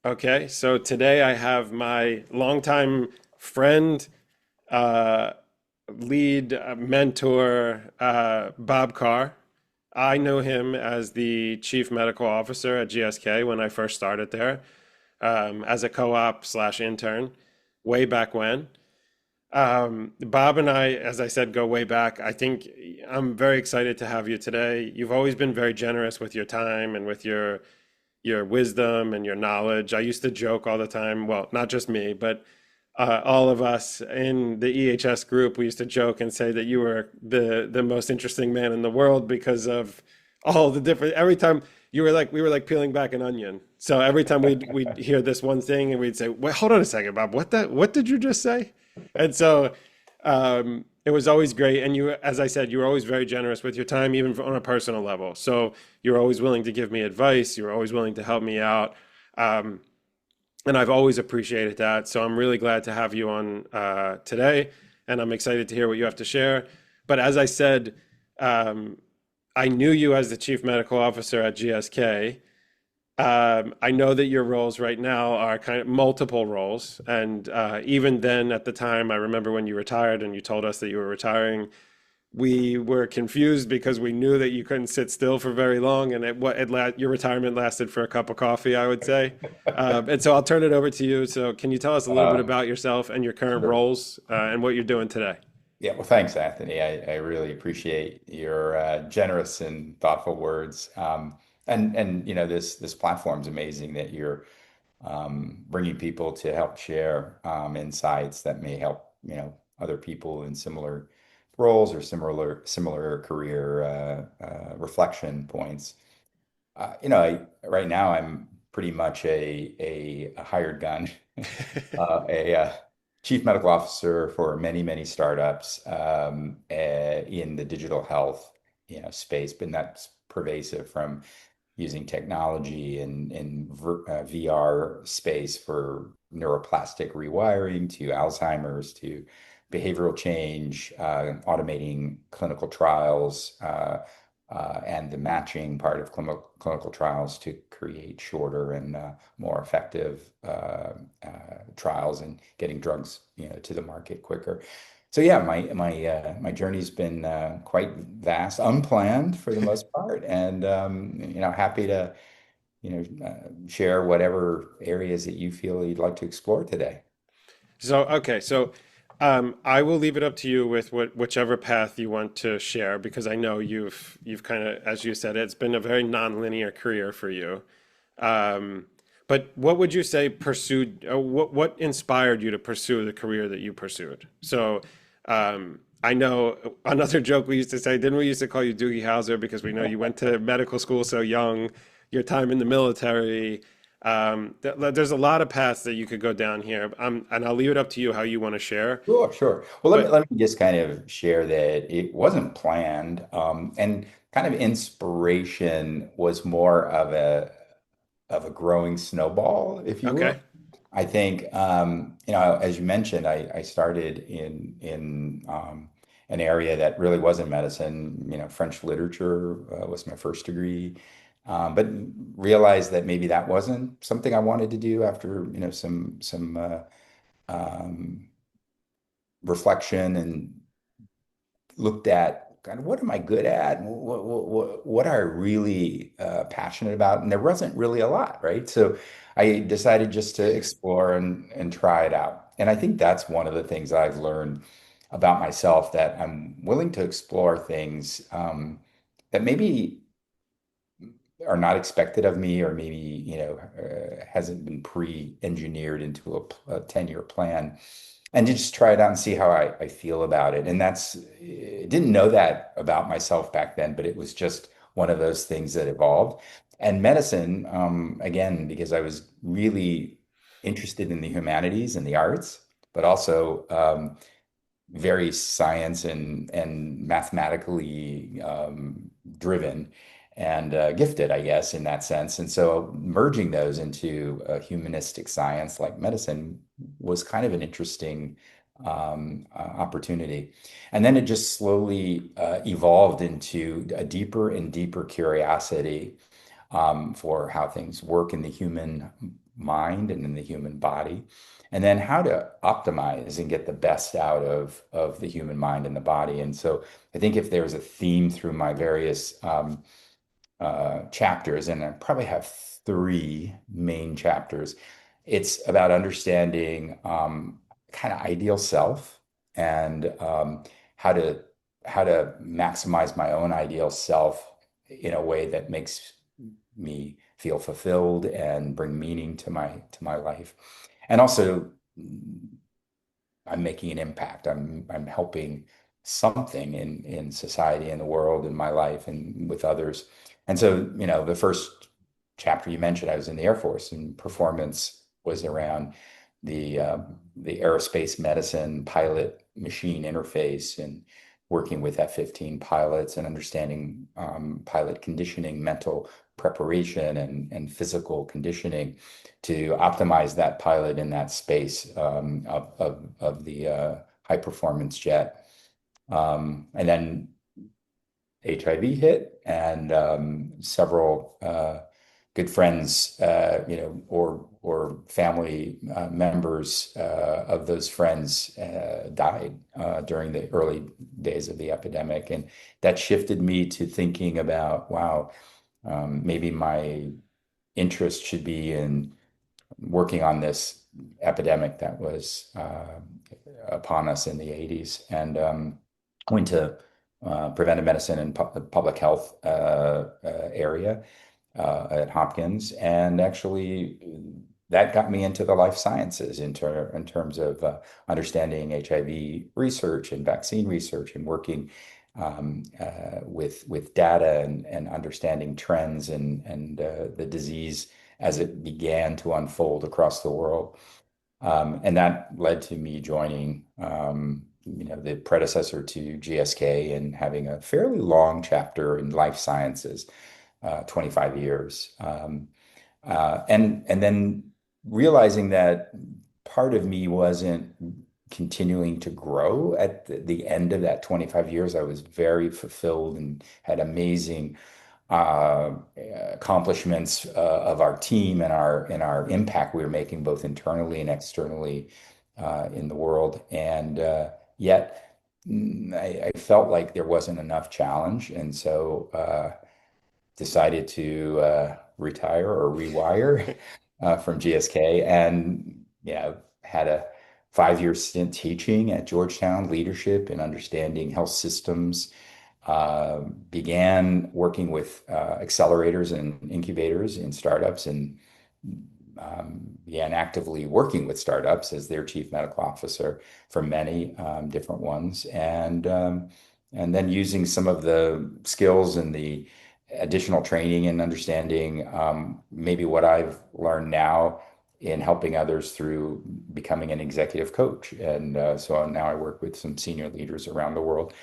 Okay, so today I have my longtime friend, uh, lead mentor, Bob Carr. I know him as the chief medical officer at GSK when I first started there, as a co-op slash intern way back when. Bob and I, as I said, go way back. I think I'm very excited to have you today. You've always been very generous with your time and with your wisdom and your knowledge. I used to joke all the time, well, not just me, but all of us in the EHS group, we used to joke and say that you were the most interesting man in the world because of all the different, every time you were like, we were like peeling back an onion. So every time we'd hear this one thing and we'd say, "Wait, hold on a second, Bob, what did you just say?" And so it was always great. And you, as I said, you were always very generous with your time, even on a personal level. So you were always willing to give me advice. You were always willing to help me out. Um, and I've always appreciated that. So I'm really glad to have you on today. And I'm excited to hear what you have to share. But as I said, um, I knew you as the chief medical officer at GSK. I know that your roles right now are kind of multiple roles. And even then, at the time, I remember when you retired and you told us that you were retiring, we were confused because we knew that you couldn't sit still for very long. And your retirement lasted for a cup of coffee, I would say. And so I'll turn it over to you. So, can you tell us a little bit Uh, about yourself and your current sure. roles and what you're doing today? Yeah, well, thanks, Anthony. I really appreciate your generous and thoughtful words. And this platform's amazing that you're bringing people to help share insights that may help other people in similar roles or similar career reflection points. Right now I'm pretty much a hired gun, a chief medical officer for many startups in the digital health space, but that's pervasive from using technology in VR space for neuroplastic rewiring to Alzheimer's to behavioral change, automating clinical trials, and the matching part of clinical trials to create shorter and more effective trials and getting drugs, to the market quicker. So yeah, my journey's been quite vast, unplanned for the most part, and happy to share whatever areas that you feel you'd like to explore today. So I will leave it up to you with whichever path you want to share because I know you've kind of, as you said, it's been a very nonlinear career for you. Um, but what would you say pursued? What inspired you to pursue the career that you pursued? I know another joke we used to say, didn't we used to call you Doogie Howser because we know you went to medical school so young, your time in the military. There's a lot of paths that you could go down here, and I'll leave it up to you how you want to share. Sure. Well, let me But let me just kind of share that it wasn't planned, and kind of inspiration was more of a growing snowball, if you will. okay, I think, as you mentioned, I started in an area that really wasn't medicine. French literature was my first degree, but realized that maybe that wasn't something I wanted to do after some um, reflection and looked at kind of what am I good at and what are I really passionate about? And there wasn't really a lot, right? So I decided just to explore and try it out. And I think that's one of the things that I've learned about myself, that I'm willing to explore things that maybe are not expected of me, or maybe hasn't been pre-engineered into a 10-year plan, and to just try it out and see how I feel about it. And didn't know that about myself back then, but it was just one of those things that evolved. And medicine, again, because I was really interested in the humanities and the arts, but also very science and mathematically driven and gifted, I guess, in that sense. And so merging those into a humanistic science like medicine was kind of an interesting opportunity. And then it just slowly evolved into a deeper and deeper curiosity for how things work in the human mind and in the human body, and then how to optimize and get the best out of the human mind and the body. And so I think if there's a theme through my various chapters, and I probably have three main chapters. It's about understanding kind of ideal self and how to how to maximize my own ideal self in a way that makes me feel fulfilled and bring meaning to my life. And also I'm making an impact. I'm helping something in society, in the world, in my life, and with others. And so, the first chapter you mentioned, I was in the Air Force, and performance was around the aerospace medicine pilot machine interface and working with F-15 pilots and understanding pilot conditioning, mental preparation, and physical conditioning to optimize that pilot in that space of the high performance jet. And then HIV hit, and several good friends, or family members of those friends died during the early days of the epidemic, and that shifted me to thinking about, wow, maybe my interest should be in working on this epidemic that was upon us in the 80s, and went to preventive medicine and public health area at Hopkins, and actually that got me into the life sciences in terms of understanding HIV research and vaccine research and working with data and understanding trends and the disease as it began to unfold across the world. And that led to me joining, the predecessor to GSK and having a fairly long chapter in life sciences, 25 years. And then realizing that part of me wasn't continuing to grow at the end of that 25 years. I was very fulfilled and had amazing uh, accomplishments of our team and our impact we were making both internally and externally in the world. And yet I felt like there wasn't enough challenge, and so decided to retire or rewire from GSK, and had a 5 year stint teaching at Georgetown, leadership and understanding health systems. Began working with accelerators and incubators in startups, and began actively working with startups as their chief medical officer for many different ones, and then using some of the skills and the additional training and understanding, maybe what I've learned now in helping others through becoming an executive coach. And so now I work with some senior leaders around the world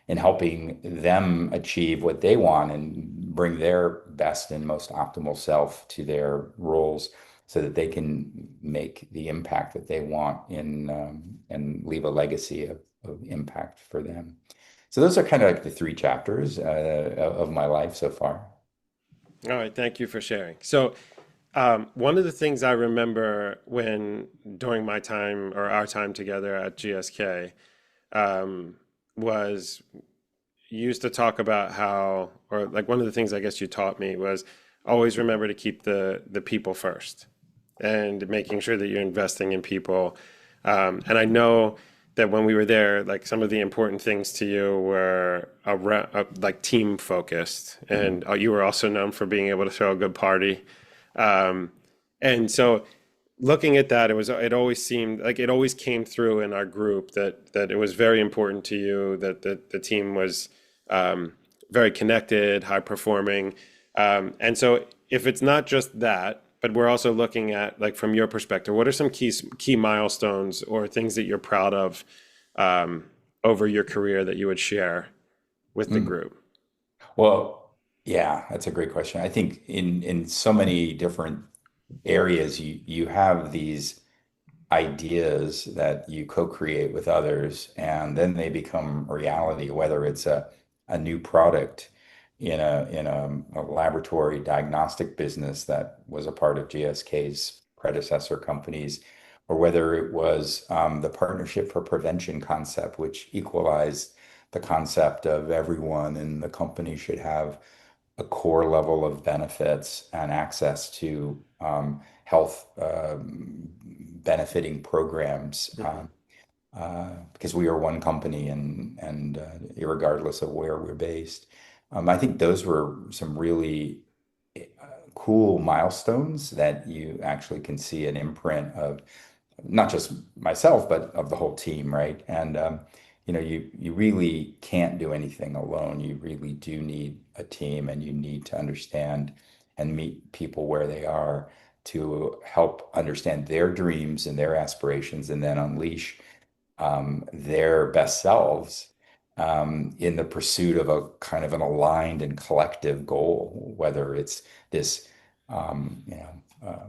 in helping them achieve what they want and bring their best and most optimal self to their roles so that they can make the impact that they want and leave a legacy of impact for them. So those are kind of like the three chapters of my life so far. All right, thank you for sharing. So, one of the things I remember when during my time or our time together at GSK, was you used to talk about how, or like one of the things I guess you taught me was always remember to keep the people first and making sure that you're investing in people. And I know that when we were there, like some of the important things to you were around, like team focused, Mhm. and you were also known for being able to throw a good party. Um, and so looking at that, it always seemed like it always came through in our group that it was very important to you that the team was um, very connected, high performing. And so if it's not just that, but we're also looking at like from your perspective, what are some key milestones or things that you're proud of um, over your career that you would share with the Mm. group? Well, yeah, that's a great question. I think in so many different areas, you have these ideas that you co-create with others, and then they become reality, whether it's a new product in a laboratory diagnostic business that was a part of GSK's predecessor companies, or whether it was the Partnership for Prevention concept, which equalized the concept of everyone in the company should have a core level of benefits and access to health benefiting programs. Mhm. Because we are one company and irregardless of where we're based. I think those were some really cool milestones that you actually can see an imprint of not just myself, but of the whole team, right? And you really can't do anything alone. You really do need a team, and you need to understand and meet people where they are to help understand their dreams and their aspirations, and then unleash their best selves in the pursuit of a kind of an aligned and collective goal, whether it's this um, you know,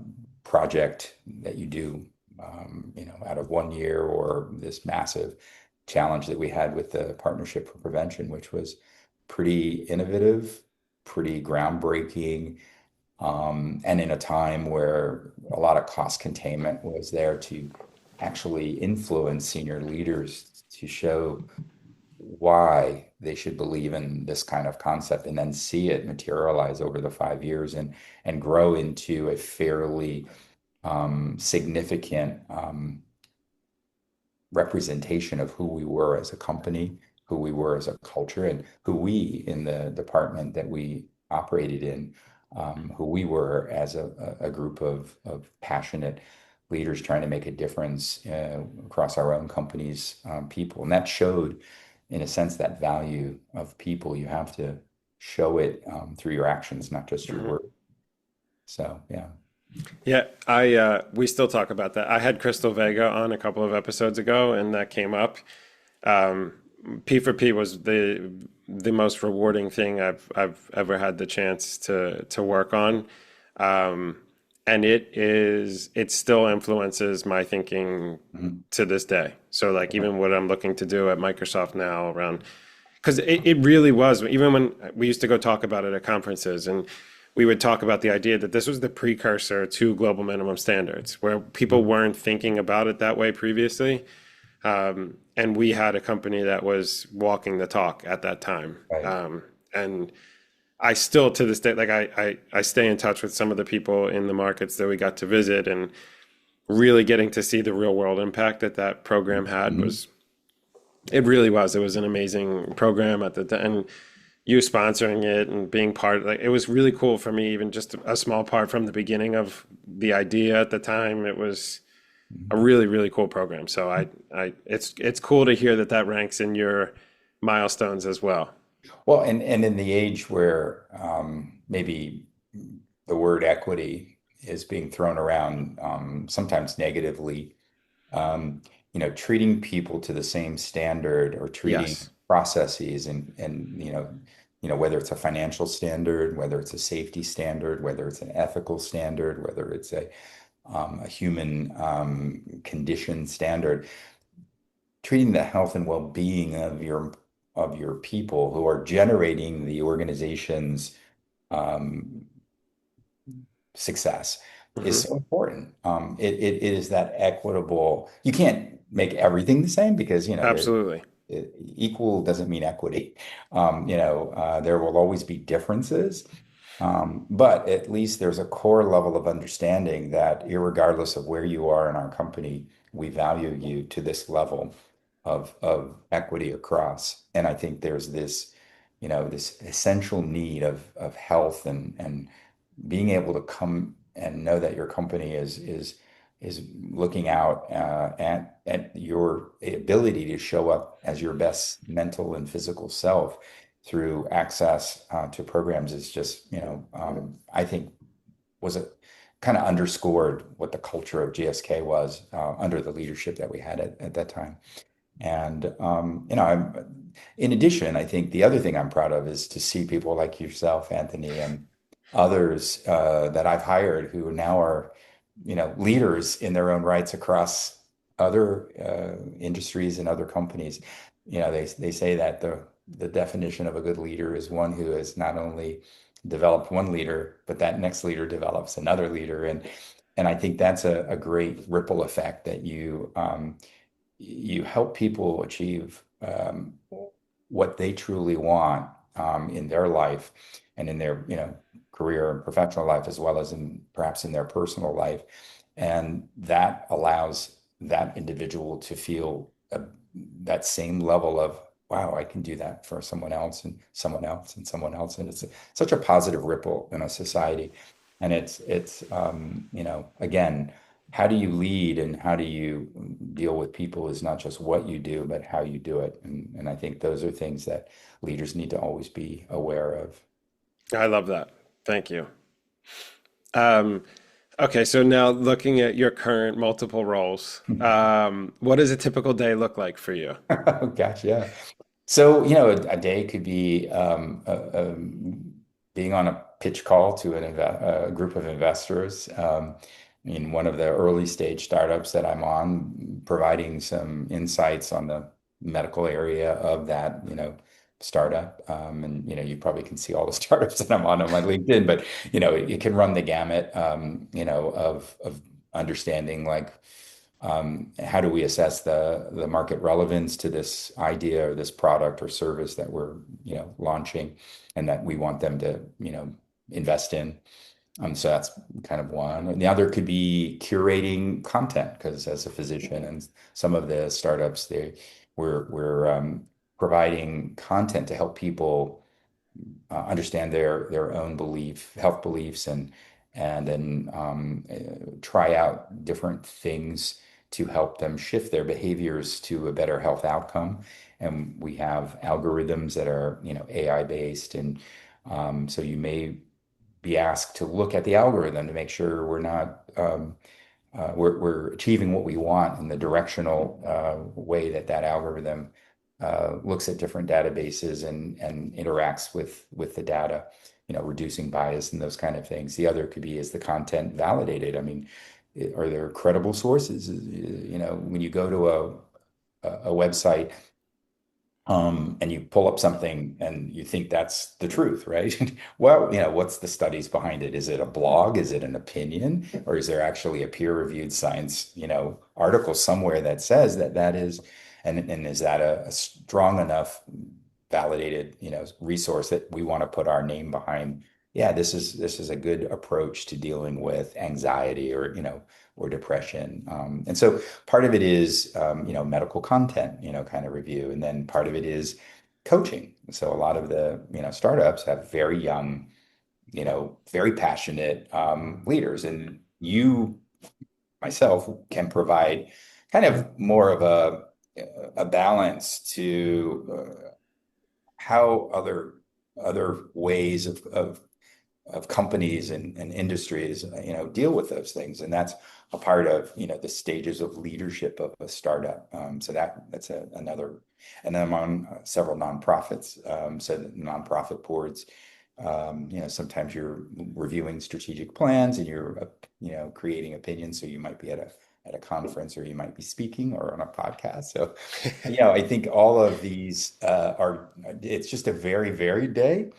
project that you do out of 1 year, or this massive challenge that we had with the Partnership for Prevention, which was pretty innovative, pretty groundbreaking, and in a time where a lot of cost containment was there to actually influence senior leaders to show why they should believe in this kind of concept, and then see it materialize over the 5 years and grow into a fairly significant representation of who we were as a company, who we were as a culture, and who we in the department that we operated in, who we were as a group of passionate leaders trying to make a difference across our own company's people. And that showed, in a sense, that value of people. You have to show it through your actions, not just your Mhm. words. So, yeah. Yeah, I we still talk about that. I had Crystal Vega on a couple of episodes ago, and that came up. Um, P for P was the most rewarding thing I've ever had the chance to work on. Um, and it still influences my thinking Mhm. to this day. So like even what I'm looking to do at Microsoft now around, because it really was, even when we used to go talk about it at conferences, and we would talk about the idea that this was the precursor to global minimum standards, where people Mhm. weren't thinking about it that way previously. And we had a company that was walking the talk at that time. Right. And I still to this day, like I stay in touch with some of the people in the markets that we got to visit, and really getting to see the real world impact that that program had Mhm. was, it really was. It was an amazing program at the and you sponsoring it and being part, like it was really cool for me, even just a small part from the beginning of the idea at the time. It was a Mhm. really, really cool program. So it's cool to hear that that ranks in your milestones as well. Well, and in the age where maybe the word equity is being thrown around sometimes negatively, um, treating people to the same standard, or treating Yes. processes and whether it's a financial standard, whether it's a safety standard, whether it's an ethical standard, whether it's a human condition standard, treating the health and well-being of your people who are generating the organization's um, success is Hmm. so important. It is that equitable. You can't make everything the same, because Absolutely. equal doesn't mean equity. There will always be differences, but at least there's a core level of understanding that, irregardless of where you are in our company, we value you to this level of equity across. And I think there's this essential need of health and being able to come and know that your company is looking out at your ability to show up as your best mental and physical self through access to programs is just, I think was a kind of underscored what the culture of GSK was under the leadership that we had at that time. And in addition, I think the other thing I'm proud of is to see people like yourself, Anthony, and others that I've hired who now are, leaders in their own rights across other industries and other companies. They say that the definition of a good leader is one who has not only developed one leader, but that next leader develops another leader. And I think that's a great ripple effect that you help people achieve what they truly want in their life and in their, career and professional life, as well as in perhaps in their personal life. And that allows that individual to feel that same level of, wow, I can do that for someone else and someone else and someone else. And it's such a positive ripple in a society. And again, how do you lead and how do you deal with people is not just what you do, but how you do it. And I think those are things that leaders need to always be aware of. I love that. Thank you. Um, okay, so now looking at your current multiple roles, what does a typical day look like for you? Oh, gosh, yeah. So, a day could be being on a pitch call to a group of investors. In one of the early stage startups that I'm on, providing some insights on the medical area of that, startup. And, you probably can see all the startups that I'm on my LinkedIn, but, it can run the gamut, of understanding like, how do we assess the market relevance to this idea or this product or service that we're launching and that we want them to invest in. So that's kind of one. And the other could be curating content because as a physician and some of the startups we're providing content to help people understand their own health beliefs, and then try out different things to help them shift their behaviors to a better health outcome. And we have algorithms that are, AI based, and so you may be asked to look at the algorithm to make sure we're achieving what we want in the directional way that algorithm looks at different databases and interacts with the data, reducing bias and those kind of things. The other could be, is the content validated? I mean, are there credible sources? When you go to a website, and you pull up something and you think that's the truth, right? Well, what's the studies behind it? Is it a blog? Is it an opinion? Or is there actually a peer-reviewed science, article somewhere that says that is, and is that a strong enough validated, resource that we want to put our name behind? Yeah, this is a good approach to dealing with anxiety or, or depression. And so part of it is, medical content, kind of review. And then part of it is coaching. So a lot of the, startups have very young, very passionate leaders. And you, myself, can provide kind of more of a balance to how other ways of companies and industries, deal with those things. And that's a part of, the stages of leadership of a startup. So that's another, and then I'm on several nonprofits, so nonprofit boards. Sometimes you're reviewing strategic plans and you're, creating opinions. So you might be at a conference, or you might be speaking or on a podcast. So, I think all of these it's just a very varied day,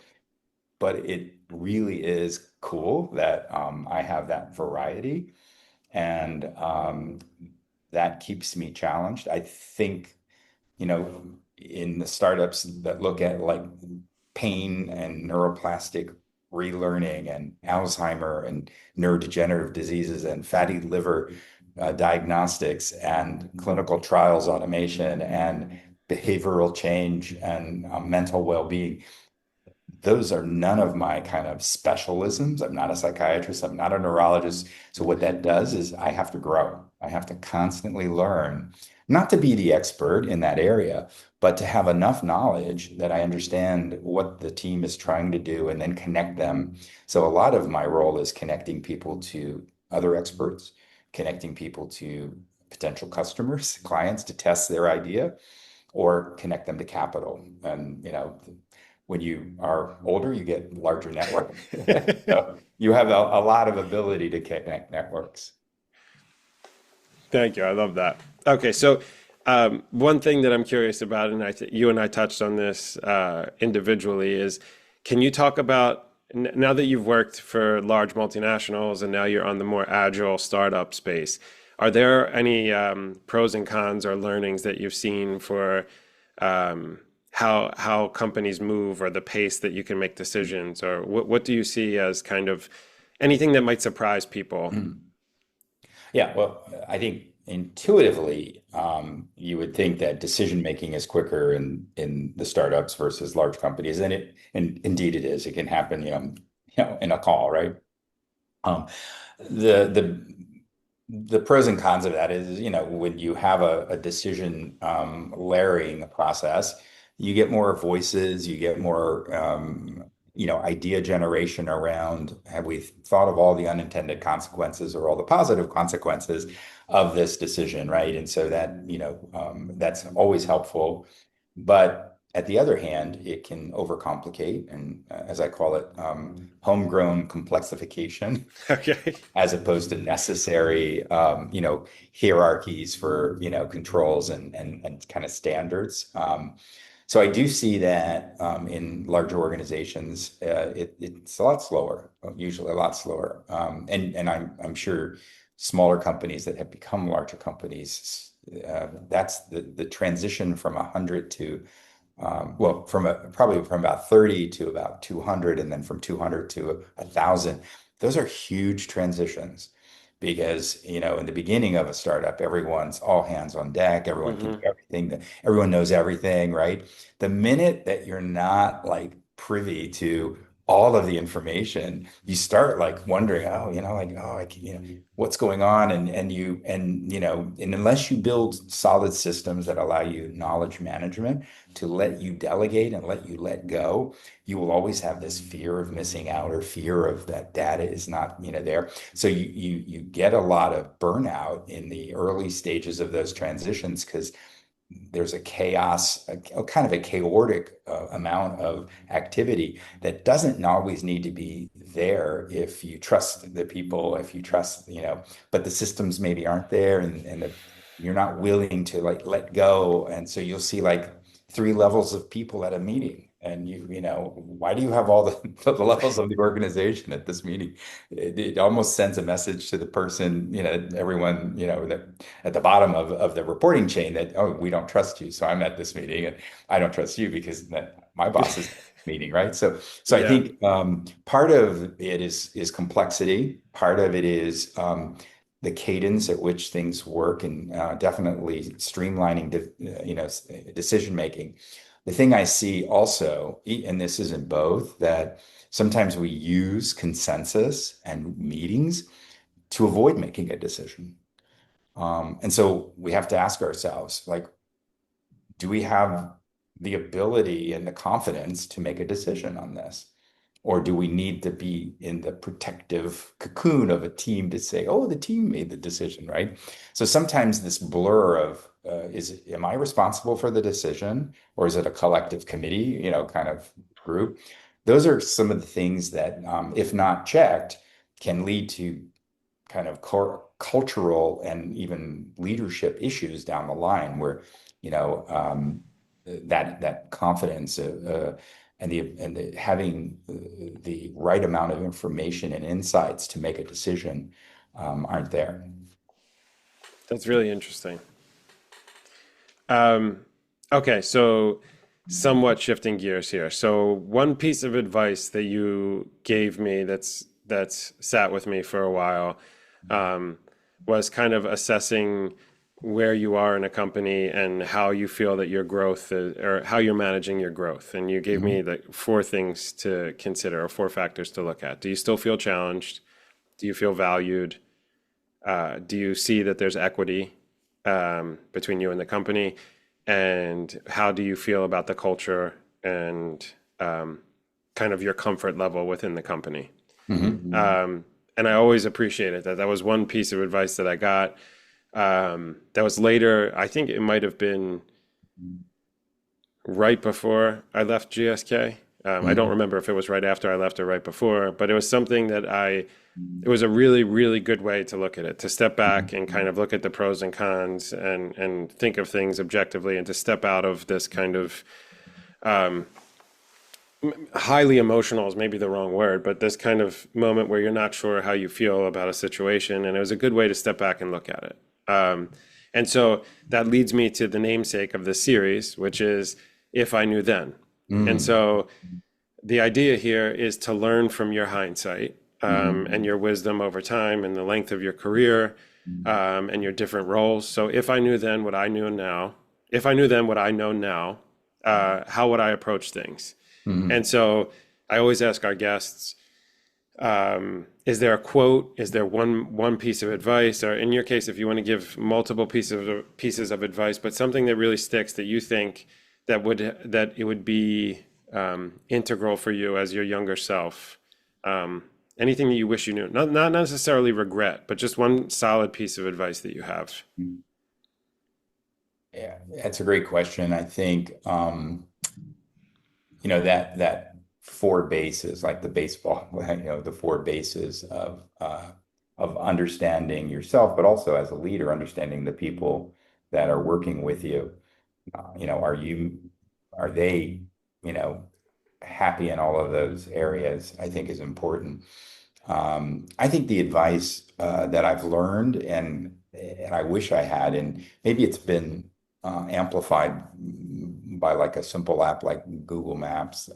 but it really is cool that I have that variety, and that keeps me challenged. I think, in the startups that look at like pain and neuroplastic relearning and Alzheimer and neurodegenerative diseases and fatty liver diagnostics and clinical trials automation and behavioral change and mental well-being, those are none of my kind of specialisms. I'm not a psychiatrist. I'm not a neurologist. So what that does is I have to grow. I have to constantly learn, not to be the expert in that area, but to have enough knowledge that I understand what the team is trying to do and then connect them. So a lot of my role is connecting people to other experts, connecting people to potential customers, clients to test their idea, or connect them to capital. And, when you are older, you get larger network. So you have a lot of ability to connect networks. Thank you. I love that. Okay, so One thing that I'm curious about, and you and I touched on this individually, is can you talk about now that you've worked for large multinationals and now you're on the more agile startup space, are there any pros and cons or learnings that you've seen for how companies move or the pace that you can make decisions, or what do you see as kind of anything that might surprise people? Yeah, well, I think intuitively, you would think that decision making is quicker in the startups versus large companies, and indeed it is. It can happen, in a call, right? Um, the the pros and cons of that is, when you have a decision layering process, you get more voices, you get more idea generation around, have we thought of all the unintended consequences or all the positive consequences of this decision, right? And so that's always helpful. But at the other hand, it can overcomplicate, and as I call it, homegrown complexification Okay. as opposed to necessary, hierarchies for, controls and kind of standards. So I do see that in larger organizations, it's a lot slower, usually a lot slower. And I'm sure smaller companies that have become larger companies, that's the transition from 100 to well, probably from about 30 to about 200, and then from 200 to 1,000. Those are huge transitions because, in the beginning of a startup, everyone's all hands on deck. Everyone can do Hmm. everything. Everyone knows everything, right? The minute that you're not like privy to all of the information, you start like wondering, oh, like, oh, what's going on? And unless you build solid systems that allow you knowledge management to let you delegate and let you let go, you will always have this fear of missing out or fear of that data is not, there. So you get a lot of burnout in the early stages of those transitions because there's a chaos, a kind of a chaotic amount of activity that doesn't always need to be there if you trust the people, if you trust, but the systems maybe aren't there, you're not willing to like let go. And so you'll see like three levels of people at a meeting. And why do you have all the levels of the organization at this meeting? It almost sends a message to the person, everyone, that at the bottom of the reporting chain that, oh, we don't trust you. So I'm at this meeting and I don't trust you because my boss is at the meeting, right? So I Yeah, think part of it is complexity. Part of it is the cadence at which things work, and definitely streamlining, decision making. The thing I see also, and this is in both, that sometimes we use consensus and meetings to avoid making a decision. And so we have to ask ourselves, like, do we have the ability and the confidence to make a decision on this? Or do we need to be in the protective cocoon of a team to say, oh, the team made the decision, right? So sometimes this blur of am I responsible for the decision, or is it a collective committee, kind of group? Those are some of the things that, if not checked, can lead to kind of cultural and even leadership issues down the line where, that confidence and having the right amount of information and insights to make a decision aren't there. that's really interesting. Okay, so somewhat shifting gears here. So one piece of advice that you gave me that's sat with me for a while um, was kind of assessing where you are in a company and how you feel that your growth is, or how you're managing your growth. And you gave me Mhm. the four things to consider, or four factors to look at. Do you still feel challenged? Do you feel valued? Do you see that there's equity between you and the company? And how do you feel about the culture and kind of your comfort level within the company? Mhm. Um, and I always appreciated that. That was one piece of advice that I got. That was later, I think it might have been right before I left GSK. I don't Mhm. remember if it was right after I left or right before, but it was something that it was a really, really good way to look at it, to step back and kind of look at the pros and cons and think of things objectively and to step out of this kind of highly emotional is maybe the wrong word, but this kind of moment where you're not sure how you feel about a situation. And it was a good way to step back and look at it. And so that leads me to the namesake of this series, which is If I Knew Then. And Mhm. so the idea here is to learn from your hindsight and Mhm. your wisdom over time and the length of your career and your different roles. So if I knew then what I knew now, if I knew then what I know now, how would I approach things? And Mhm. so I always ask our guests, is there a quote? Is there one piece of advice? Or in your case, if you want to give multiple pieces of advice, but something that really sticks that you think that it would be integral for you as your younger self. Um, Anything that you wish you knew, not necessarily regret, but just one solid piece of advice that you have. Mhm. Yeah, that's a great question. I think that four bases, like the baseball, the four bases of understanding yourself, but also as a leader, understanding the people that are working with you. Are they, you know, happy in all of those areas, I think is important. I think the advice that I've learned and I wish I had, and maybe it's been amplified by like a simple app like Google Maps.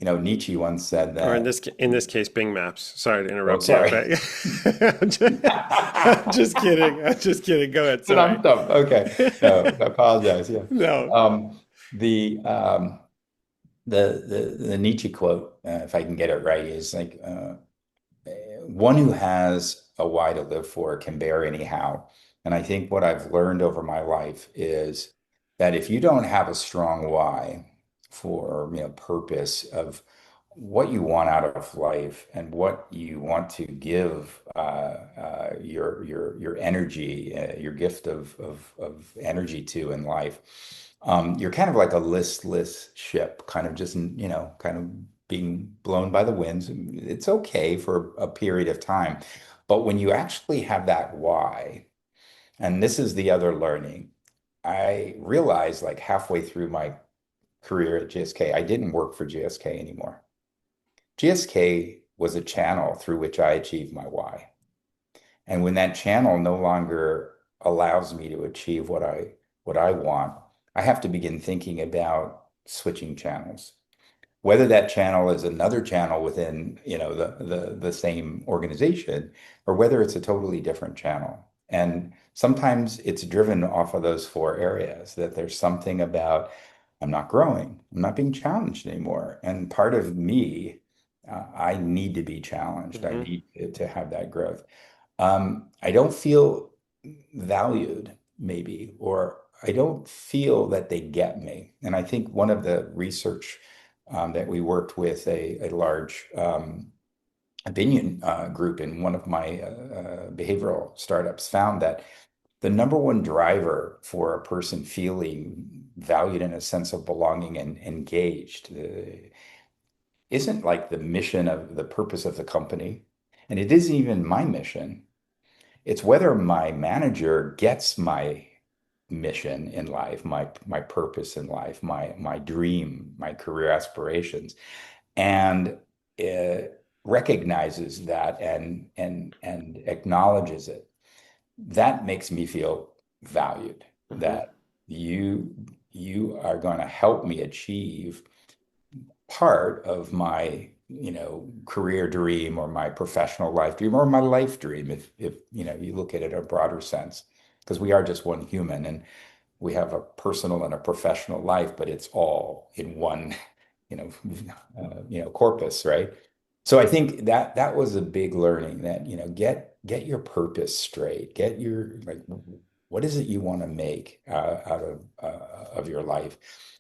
Nietzsche once said Or that. in this case, Bing Maps. Sorry to Oh, interrupt you, sorry. but I'm just kidding. I'm just kidding. Go ahead. But Sorry. I'm dumb. Okay. No, I apologize. Yeah. No. Um, the the Nietzsche quote, if I can get it right, is like one who has a why to live for can bear any how. And I think what I've learned over my life is that if you don't have a strong why for, purpose of what you want out of life and what you want to give your energy, your gift of energy to in life, you're kind of like a listless ship, kind of just, kind of being blown by the winds. It's okay for a period of time. But when you actually have that why, and this is the other learning, I realized like halfway through my career at GSK, I didn't work for GSK anymore. GSK was a channel through which I achieved my why. And when that channel no longer allows me to achieve what I want, I have to begin thinking about switching channels. Whether that channel is another channel within, the same organization, or whether it's a totally different channel. And sometimes it's driven off of those four areas that there's something about I'm not growing, I'm not being challenged anymore. And part of me, I need to be challenged. I Hmm. need to have that growth. I don't feel valued, maybe, or I don't feel that they get me. And I think one of the research that we worked with a large opinion group in one of my behavioral startups found that the number one driver for a person feeling valued in a sense of belonging and engaged isn't like the mission of the purpose of the company. And it isn't even my mission. It's whether my manager gets my mission in life, my purpose in life, my dream, my career aspirations, and recognizes that and acknowledges it. That makes me feel valued. Hmm. That you you are going to help me achieve part of my career dream or my professional life dream or my life dream if you look at it in a broader sense because we are just one human and we have a personal and a professional life but it's all in one you know corpus, right? So I think that was a big learning that get your purpose straight, get your like what is it you want to make out of your life,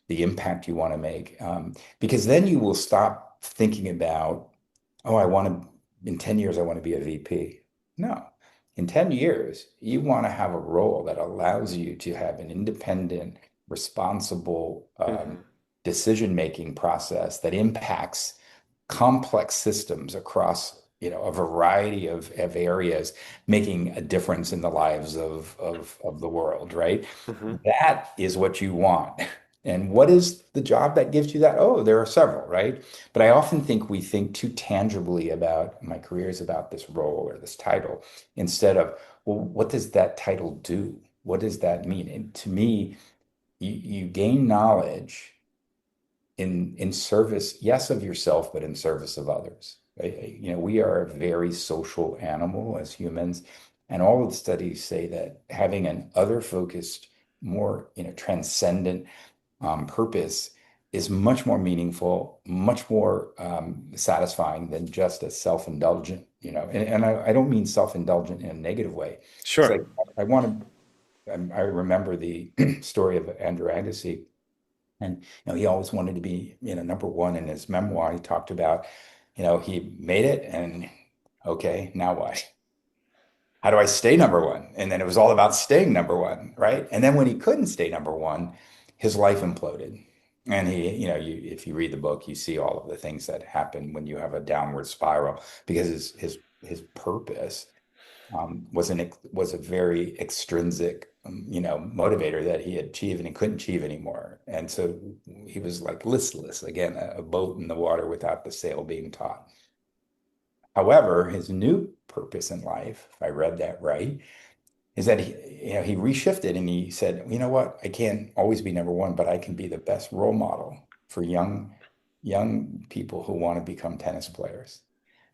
the impact you want to make, because then you will stop thinking about, oh, I want to in 10 years I want to be a VP. No, in 10 years you want to have a role that allows you to have an independent, responsible Hmm. decision-making process that impacts complex systems across, a variety of areas, making a difference in the lives of the world, right? Hmm. That is what you want. And what is the job that gives you that? Oh, there are several, right? But I often think we think too tangibly about my career is about this role or this title instead of, well, what does that title do? What does that mean? And to me, you gain knowledge in service, yes, of yourself, but in service of others. We are a very social animal as humans, and all of the studies say that having an other-focused, more, transcendent purpose is much more meaningful, much more satisfying than just a self-indulgent, and I don't mean self-indulgent in a negative way. It's Sure. like I want to, I remember the story of Andrew Agassi, and he always wanted to be, number one in his memoir. He talked about, he made it, and okay, now what? How do I stay number one? And then it was all about staying number one, right? And then when he couldn't stay number one, his life imploded. And if you read the book, you see all of the things that happen when you have a downward spiral because his purpose was a very extrinsic, motivator that he had achieved and he couldn't achieve anymore. And so he was like listless, again, a boat in the water without the sail being taut. However, his new purpose in life, if I read that right, is that he reshifted and he said, you know what, I can't always be number one, but I can be the best role model for young people who want to become tennis players.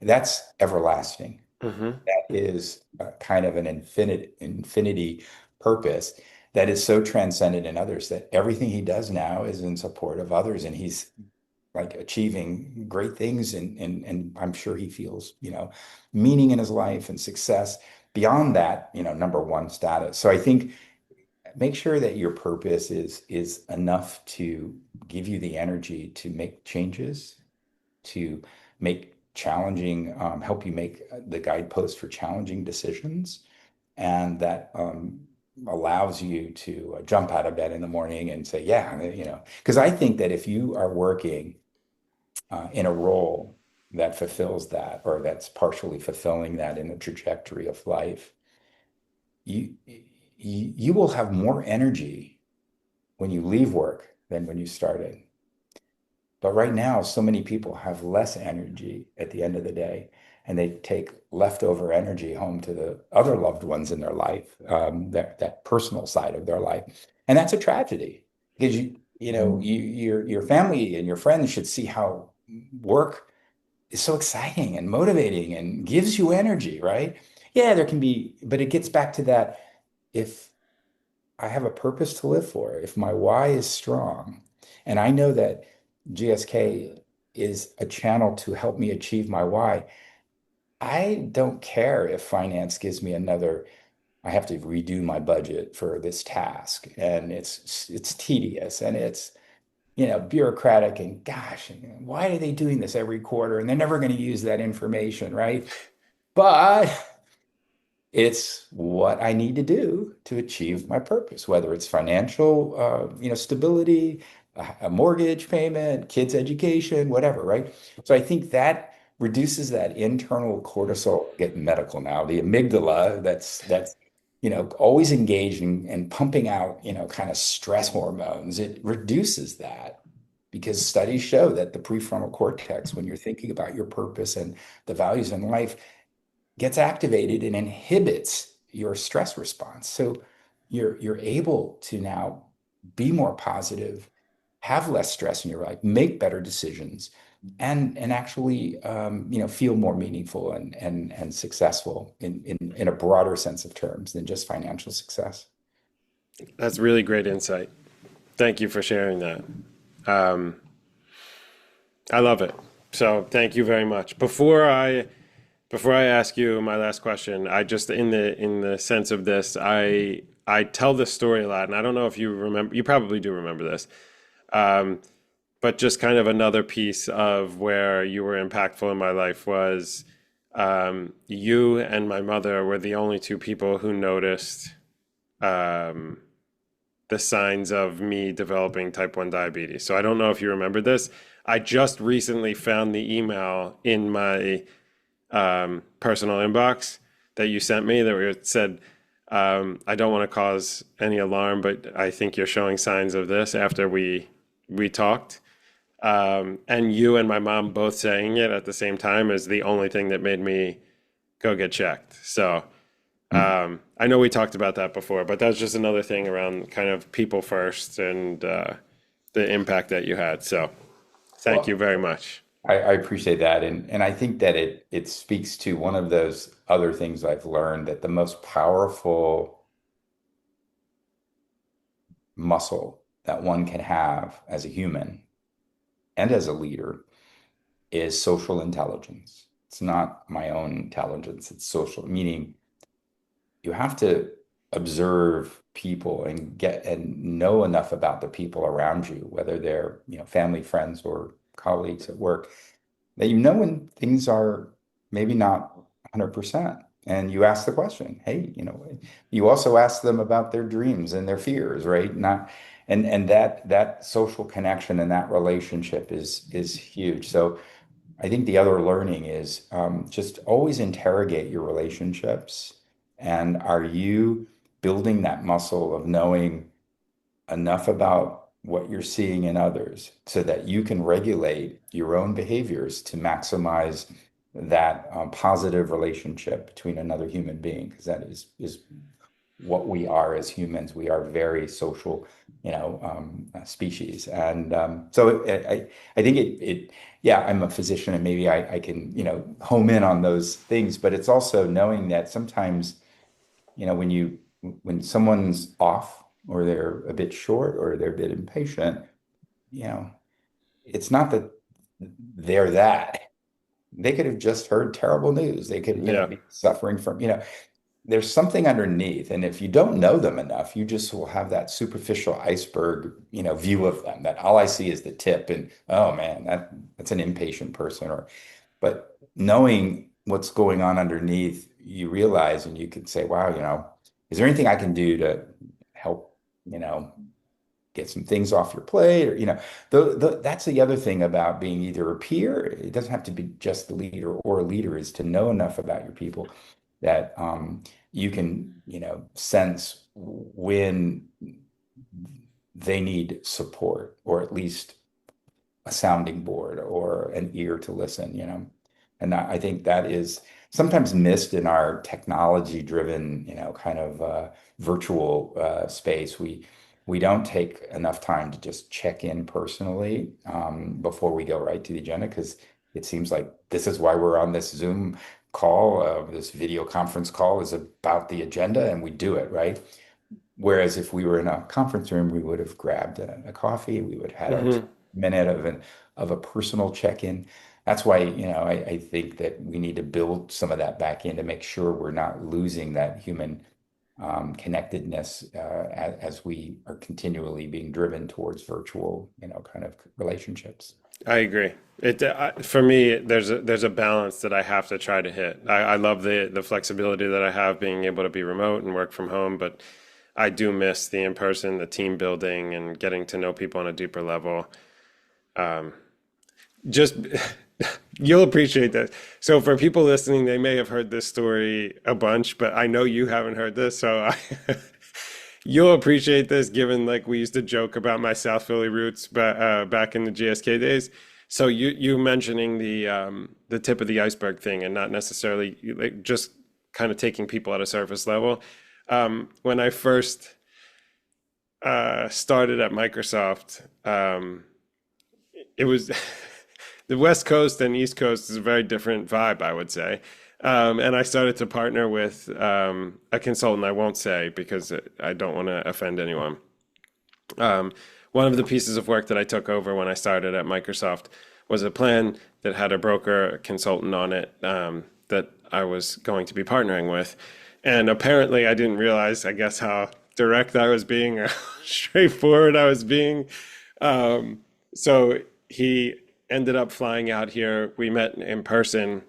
That's everlasting. Hmm. That is kind of an infinity purpose that is so transcendent in others that everything he does now is in support of others, and he's like achieving great things, and I'm sure he feels, meaning in his life and success beyond that, number one status. So I think make sure that your purpose is enough to give you the energy to make changes, to make challenging, help you make the guidepost for challenging decisions, and that allows you to jump out of bed in the morning and say, yeah, because I think that if you are working in a role that fulfills that, or that's partially fulfilling that in the trajectory of life, you will have more energy when you leave work than when you started. But right now, so many people have less energy at the end of the day, and they take leftover energy home to the other loved ones in their life, that personal side of their life, and that's a tragedy because your family and your friends should see how work is so exciting and motivating and gives you energy, right? Yeah, there can be, but it gets back to that. If I have a purpose to live for, if my why is strong, and I know that GSK is a channel to help me achieve my why, I don't care if finance gives me another, I have to redo my budget for this task, and it's tedious and it's bureaucratic, and gosh, why are they doing this every quarter? And they're never going to use that information, right? But it's what I need to do to achieve my purpose, whether it's financial, stability, a mortgage payment, kids' education, whatever, right? So I think that reduces that internal cortisol, get medical now, the amygdala that's always engaged and pumping out, kind of stress hormones. It reduces that because studies show that the prefrontal cortex, when you're thinking about your purpose and the values in life, gets activated and inhibits your stress response. So you're able to now be more positive, have less stress in your life, make better decisions, and actually feel more meaningful and successful in a broader sense of terms than just financial success. That's really great insight. Thank you for sharing that. Um, I love it. So thank you very much. Before I ask you my last question, I just in the sense of this, I tell this story a lot, and I don't know if you remember. You probably do remember this, um, but just kind of another piece of where you were impactful in my life was you and my mother were the only two people who noticed um, the signs of me developing type 1 diabetes. So I don't know if you remember this. I just recently found the email in my personal inbox that you sent me that said, I don't want to cause any alarm, but I think you're showing signs of this after we talked. And you and my mom both saying it at the same time is the only thing that made me go get checked. So I know we talked about that before, but that's just another thing around kind of people first and the impact that you had. So thank you Well, very much. I appreciate that. And I think that it speaks to one of those other things I've learned that the most powerful muscle that one can have as a human and as a leader is social intelligence. It's not my own intelligence, it's social, meaning you have to observe people and get and know enough about the people around you, whether they're, family, friends, or colleagues at work, that you know when things are maybe not 100%. And you ask the question, hey, you also ask them about their dreams and their fears, right? Not and that social connection and that relationship is huge. So I think the other learning is just always interrogate your relationships. And are you building that muscle of knowing enough about what you're seeing in others so that you can regulate your own behaviors to maximize that positive relationship between another human being? Because that is what we are as humans. We are very social, species. And so I think yeah, I'm a physician and maybe I can, home in on those things, but it's also knowing that sometimes, when someone's off or they're a bit short or they're a bit impatient, you know, it's not that they're that. They could have just heard terrible news. They could, Yeah. be suffering from, there's something underneath. And if you don't know them enough, you just will have that superficial iceberg, view of them that all I see is the tip and oh man, that's an impatient person but knowing what's going on underneath, you realize and you can say, wow, is there anything I can do to help, you know, get some things off your plate or that's the other thing about being either a peer. It doesn't have to be just the leader or a leader, is to know enough about your people that you can sense when they need support or at least a sounding board or an ear to listen, and I think that is sometimes missed in our technology driven, kind of virtual space. We don't take enough time to just check in personally before we go right to the agenda, because it seems like this is why we're on this Zoom call. This video conference call is about the agenda and we do it, right? Whereas if we were in a conference room, we would have grabbed a coffee, we would have had our Hmm. minute of a personal check-in. That's why, I think that we need to build some of that back in to make sure we're not losing that human connectedness as we are continually being driven towards virtual, kind of relationships. I agree. For me, there's a balance that I have to try to hit. I love the flexibility that I have being able to be remote and work from home, but I do miss the in-person, the team building, and getting to know people on a deeper level. Just you'll appreciate that. So for people listening, they may have heard this story a bunch, but I know you haven't heard this, so you'll appreciate this given like we used to joke about my South Philly roots back in the GSK days. So you mentioning the tip of the iceberg thing and not necessarily like just kind of taking people at a surface level. When I first started at Microsoft, it was the West Coast and East Coast is a very different vibe, I would say. And I started to partner with a consultant. I won't say because I don't want to offend anyone. Um, One of the pieces of work that I took over when I started at Microsoft was a plan that had a broker, a consultant on it that I was going to be partnering with. And apparently, I didn't realize, I guess, how direct I was being, or straightforward I was being. So he ended up flying out here. We met in person.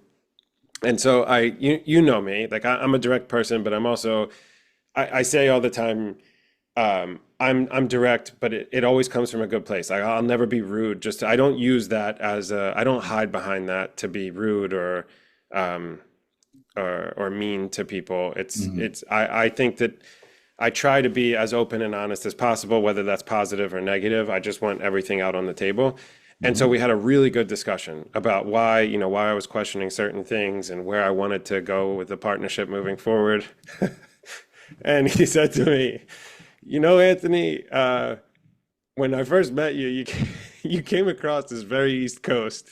And so you know me, like I'm a direct person, but I'm also, I say all the time, I'm direct, but it always comes from a good place. I'll never be rude. Just I don't use that as a, I don't hide behind that to be rude um, or mean to people. Mhm. I think that I try to be as open and honest as possible, whether that's positive or negative. I just want everything out on the table. And so Mhm. we had a really good discussion about why, why I was questioning certain things and where I wanted to go with the partnership moving forward. And he said to me, Anthony, when I first met you, you came across as very East Coast.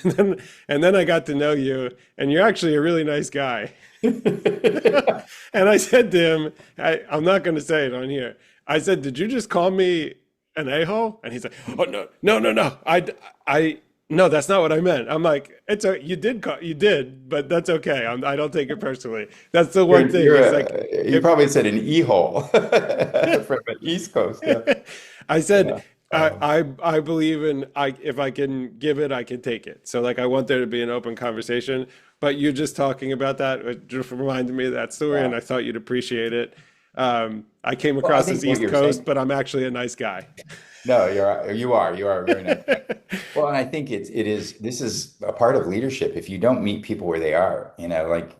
And then I got to know you, and you're actually a really nice guy. And I said to him, I'm not going to say it on here. I said, "Did you just call me an a-hole?" And he's like, "Oh no, no, no, no. No, that's not what I meant." I'm like, you did, but that's okay. I don't take it personally. That's the one thing. He's like, You if probably said an e-hole from the East Coast. Yeah. I said, Yeah. Um, I believe in if I can give it, I can take it. So like I want there to be an open conversation. But you just talking about that it just reminded me of that story, and yeah. I thought you'd appreciate it. I came Well, I across as think what East you're Coast, saying, but I'm actually a nice guy. no, you are a very nice guy. Well, and I think this is a part of leadership. If you don't meet people where they are, like,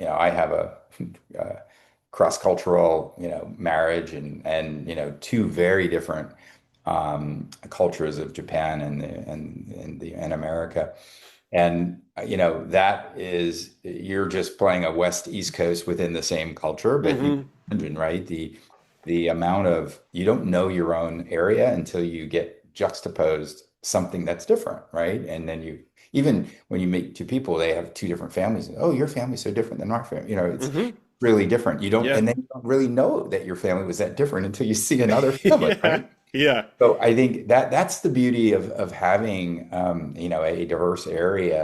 I have uh cross-cultural, marriage and two very different cultures of Japan and America. And that is you're just playing a West East Coast within the same culture, but you Hmm. imagine, right? The amount of you don't know your own area until you get juxtaposed something that's different, right? And then you even when you meet two people, they have two different families. Oh, your family's so different than our family. It's Hmm. really different. You don't, Yeah. and then you don't really know that your family was that different until you see another family, Yeah. right? Yeah. So I think that's the beauty of having a diverse area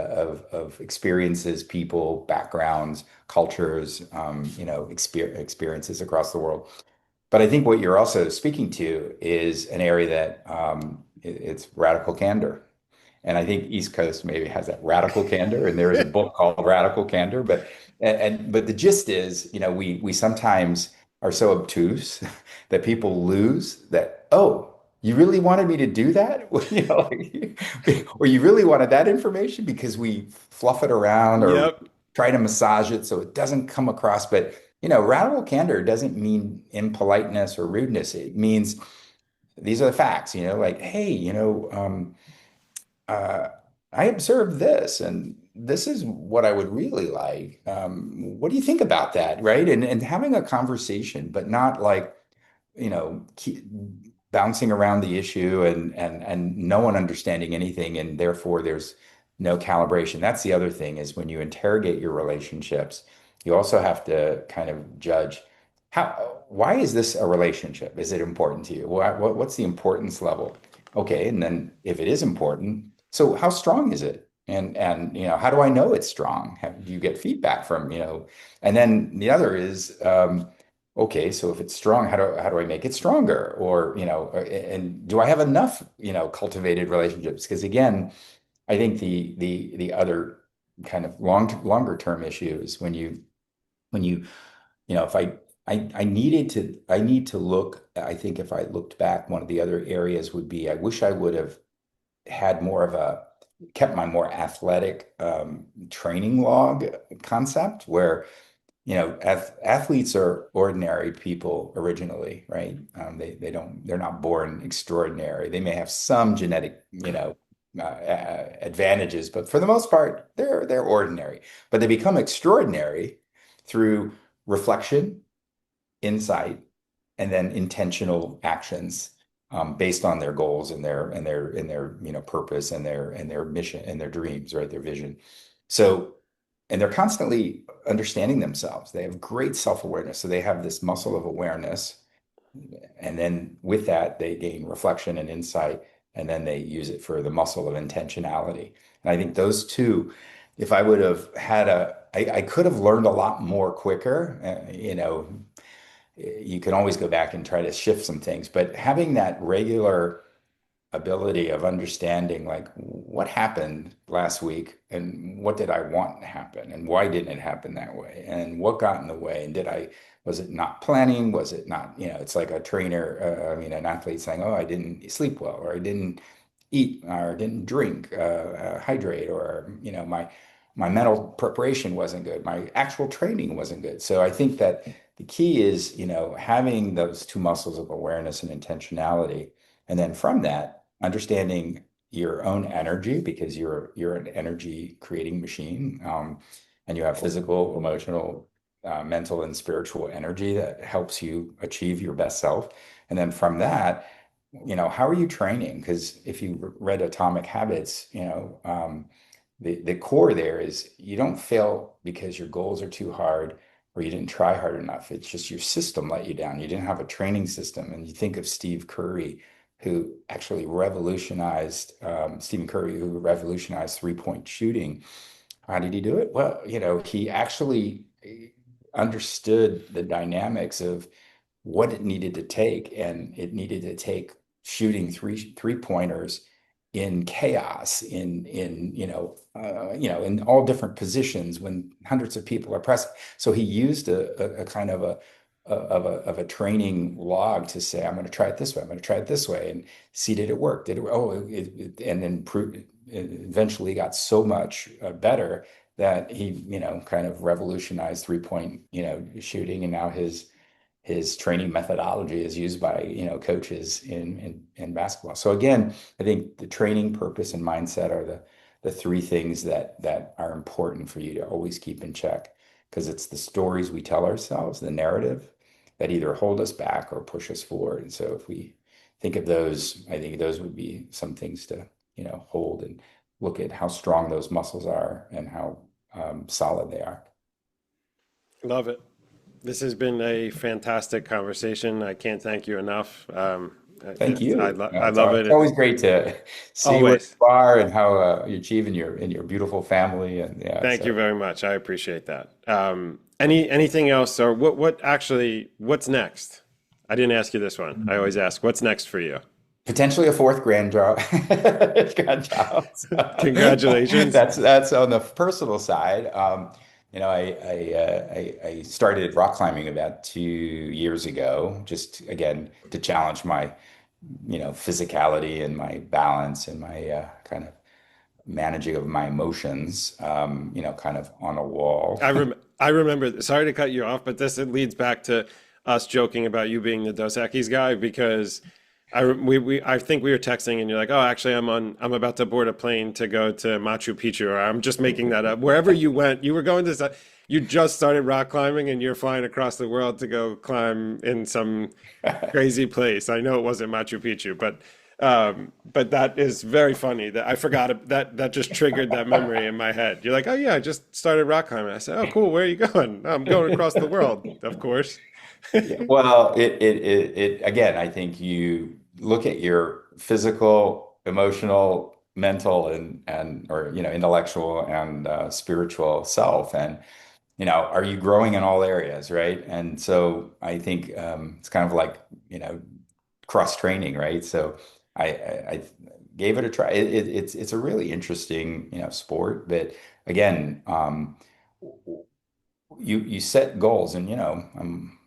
of experiences, people, backgrounds, cultures, experiences across the world. But I think what you're also speaking to is an area that it's radical candor. And I think East Coast maybe has that radical candor, and there is a book called Radical Candor. But the gist is, we sometimes are so obtuse that people lose that, oh, you really wanted me to do that? Or you really wanted that information because we fluff it around or Yep. try to massage it so it doesn't come across. But radical candor doesn't mean impoliteness or rudeness. It means these are the facts, like, hey, uh, I observed this, and this is what I would really like. What do you think about that? Right? And having a conversation, but not like, keep bouncing around the issue and no one understanding anything, and therefore there's no calibration. That's the other thing is when you interrogate your relationships, you also have to kind of judge why is this a relationship? Is it important to you? What's the importance level? Okay, and then if it is important, so how strong is it? And how do I know it's strong? Do you get feedback from, and then the other is, okay, so if it's strong, how do I make it stronger? Or, and do I have enough, cultivated relationships? Because again, I think the other kind of longer term issue is when you if I need to look, I think if I looked back, one of the other areas would be I wish I would have had more of a kept my more athletic training log concept where athletes are ordinary people originally, right? They're not born extraordinary. They may have some genetic advantages, but for the most part they're ordinary, but they become extraordinary through reflection, insight, and then intentional actions based on their goals and their purpose and their mission and their dreams, right? Their vision. So, and they're constantly understanding themselves. They have great self-awareness. So they have this muscle of awareness. And then with that, they gain reflection and insight, and then they use it for the muscle of intentionality. And I think those two, if I would have had I could have learned a lot more quicker. You can always go back and try to shift some things, but having that regular ability of understanding like what happened last week and what did I want to happen and why didn't it happen that way and what got in the way and did I Was it not planning? Was it not, it's like a trainer, I mean, an athlete saying, oh, I didn't sleep well, or I didn't eat, or didn't drink, hydrate, or, my mental preparation wasn't good. My actual training wasn't good. So I think that the key is, having those two muscles of awareness and intentionality. And then from that, understanding your own energy, because you're an energy creating machine. And you have physical, emotional, mental, and spiritual energy that helps you achieve your best self. And then from that, how are you training? Because if you read Atomic Habits, the core there is you don't fail because your goals are too hard or you didn't try hard enough. It's just your system let you down. You didn't have a training system. And you think of Steve Curry, who actually revolutionized, Stephen Curry, who revolutionized three-point shooting. How did he do it? Well, he actually understood the dynamics of what it needed to take, and it needed to take shooting three pointers in chaos, in all different positions when hundreds of people are pressing. So he used a kind of a training log to say, I'm going to try it this way. I'm going to try it this way, and see did it work? Did it? Oh, and then eventually got so much better that he, kind of revolutionized three-point, shooting, and now his training methodology is used by coaches in basketball. So again, I think the training, purpose, and mindset are the three things that are important for you to always keep in check, because it's the stories we tell ourselves, the narrative, that either hold us back or push us forward. And so if we think of those, I think those would be some things to hold and look at how strong those muscles are and how solid they are. Love it. This has been a fantastic conversation. I can't thank you enough. Thank you. I It's, love it. it's always great to see where Always. you are and how you achieve in your beautiful family. And yeah, Thank you so very much. I appreciate that. Anything else, or what's next? I didn't ask you this one. I always ask, what's next for you? potentially a fourth grandchild. So Congratulations. that's on the personal side. I started rock climbing about 2 years ago, just again to challenge my physicality and my balance and my kind of managing of my emotions, kind of on a wall. I remember, sorry to cut you off, but this it leads back to us joking about you being the Dos Equis guy because I think we were texting and you're like, "Oh, actually I'm about to board a plane to go to Machu Picchu," or I'm just making that up. Wherever you went, you were going to you just started rock climbing and you're flying across the world to go climb in some crazy place. I know it wasn't Machu Picchu, but that is very funny. That I forgot that just triggered that memory in my head. You're like, oh yeah, I just started rock climbing. I said, oh cool, where are you going? I'm going across the world, of course. Yeah, well, it again, I think you look at your physical, emotional, mental, and or intellectual and spiritual self, and are you growing in all areas, right? And so I think it's kind of like cross training, right? So I gave it a try. It's a really interesting sport, but again, you set goals, and I'm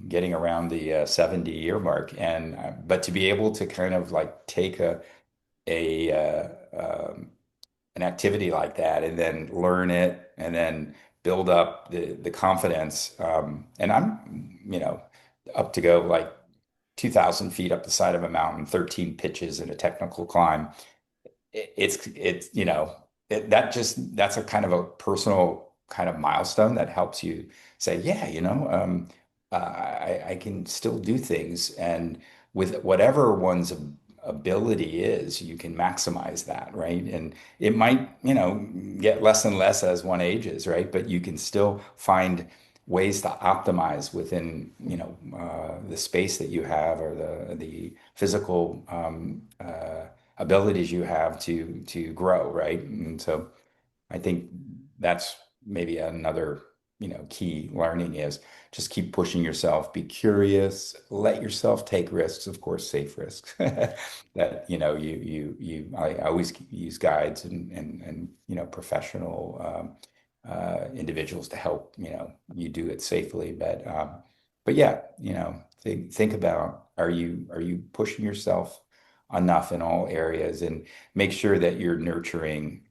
getting around the 70 year mark, and but to be able to kind of like take a an activity like that and then learn it and then build up the confidence, and I'm up to go like 2,000 feet up the side of a mountain, 13 pitches in a technical climb. It's that's a kind of a personal kind of milestone that helps you say, yeah, I can still do things, and with whatever one's ability is, you can maximize that, right? And it might get less and less as one ages, right? But you can still find ways to optimize within the space that you have, or the physical abilities you have to grow, right? And so I think that's maybe another key learning is just keep pushing yourself, be curious, let yourself take risks, of course, safe risks. That I always use guides and professional individuals to help you do it safely. But but yeah, think about, are you pushing yourself enough in all areas, and make sure that you're nurturing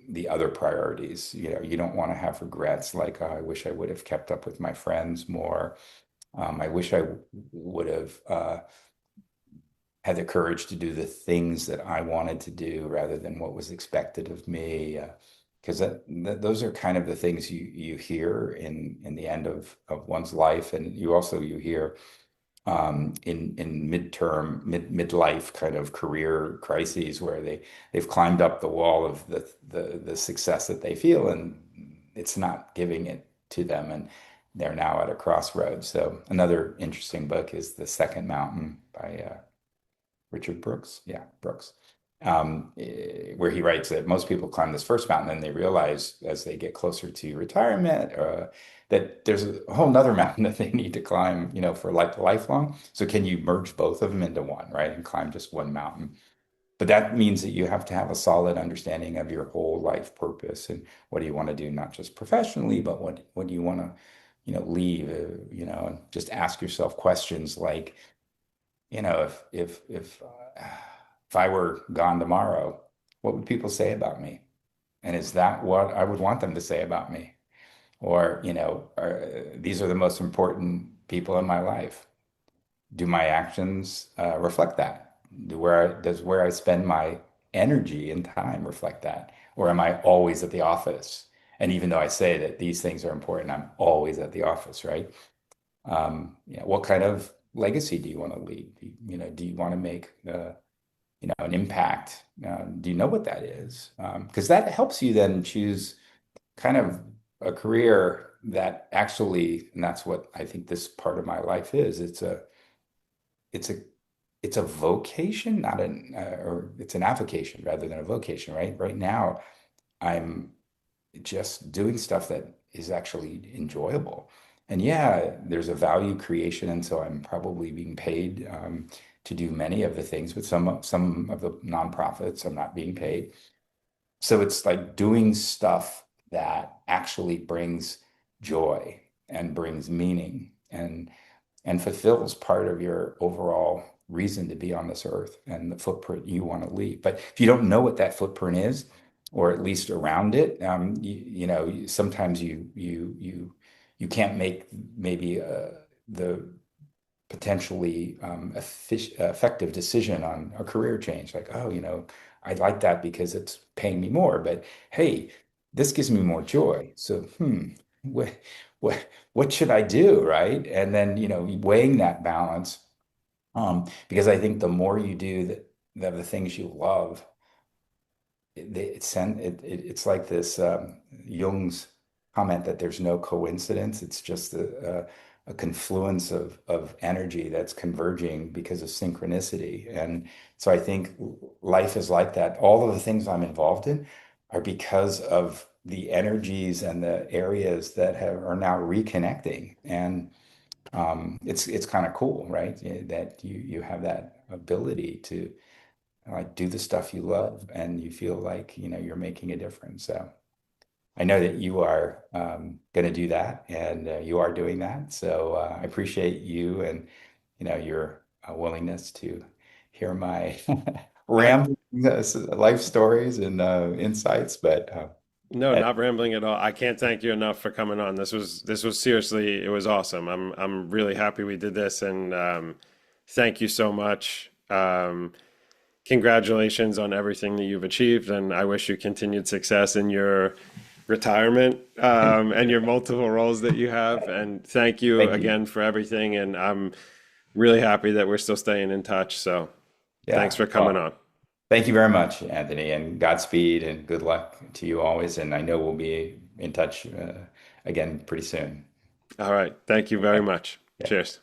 the other priorities. You don't want to have regrets like, oh, I wish I would have kept up with my friends more. I wish I would have had the courage to do the things that I wanted to do rather than what was expected of me. Because those are kind of the things you hear in the end of one's life, and you hear in midlife kind of career crises where they've climbed up the wall of the success that they feel, and it's not giving it to them, and they're now at a crossroads. So another interesting book is The Second Mountain by Richard Brooks. Yeah, Brooks. Where he writes that most people climb this first mountain and they realize as they get closer to retirement that there's a whole nother mountain that they need to climb, for like lifelong. So can you merge both of them into one, right? And climb just one mountain? But that means that you have to have a solid understanding of your whole life purpose and what do you want to do, not just professionally, but what do you want to, leave, and just ask yourself questions like, if I were gone tomorrow, what would people say about me? And is that what I would want them to say about me? Or, these are the most important people in my life. Do my actions reflect that? Does where I spend my energy and time reflect that? Or am I always at the office? And even though I say that these things are important, I'm always at the office, right? What kind of legacy do you want to leave? Do you want to make an impact? Do you know what that is? Because that helps you then choose kind of a career that actually, and that's what I think this part of my life is. It's a it's a vocation, not or it's an avocation rather than a vocation, right? Right now, I'm just doing stuff that is actually enjoyable. And yeah, there's a value creation, and so I'm probably being paid to do many of the things, but some of the nonprofits I'm not being paid. So it's like doing stuff that actually brings joy and brings meaning and fulfills part of your overall reason to be on this earth and the footprint you want to leave. But if you don't know what that footprint is, or at least around it, sometimes you can't make maybe the potentially effective decision on a career change. Like, oh, I like that because it's paying me more, but hey, this gives me more joy. So, what what should I do, right? And then, weighing that balance, because I think the more you do the things you love, it's like this Jung's comment that there's no coincidence. It's just a confluence of energy that's converging because of synchronicity. And so I think life is like that. All of the things I'm involved in are because of the energies and the areas that are now reconnecting. And it's kind of cool, right? That you have that ability to like do the stuff you love and you feel like you're making a difference. So I know that you are going to do that, and you are doing that. So I appreciate you and your willingness to hear my I rambling life stories and insights. But No, uh, not rambling at all. I can't thank you enough for coming on. This was seriously, it was awesome. I'm really happy we did this, and thank you so much. Congratulations on everything that you've achieved, and I wish you continued success in your retirement and your multiple roles that you have. And thank you thank you. again for everything. And I'm really happy that we're still staying in touch. So thanks Yeah. for coming Well, on. thank you very much, Anthony, and Godspeed and good luck to you always. And I know we'll be in touch again pretty soon. All right. Thank you very Okay. much. Yeah. Cheers.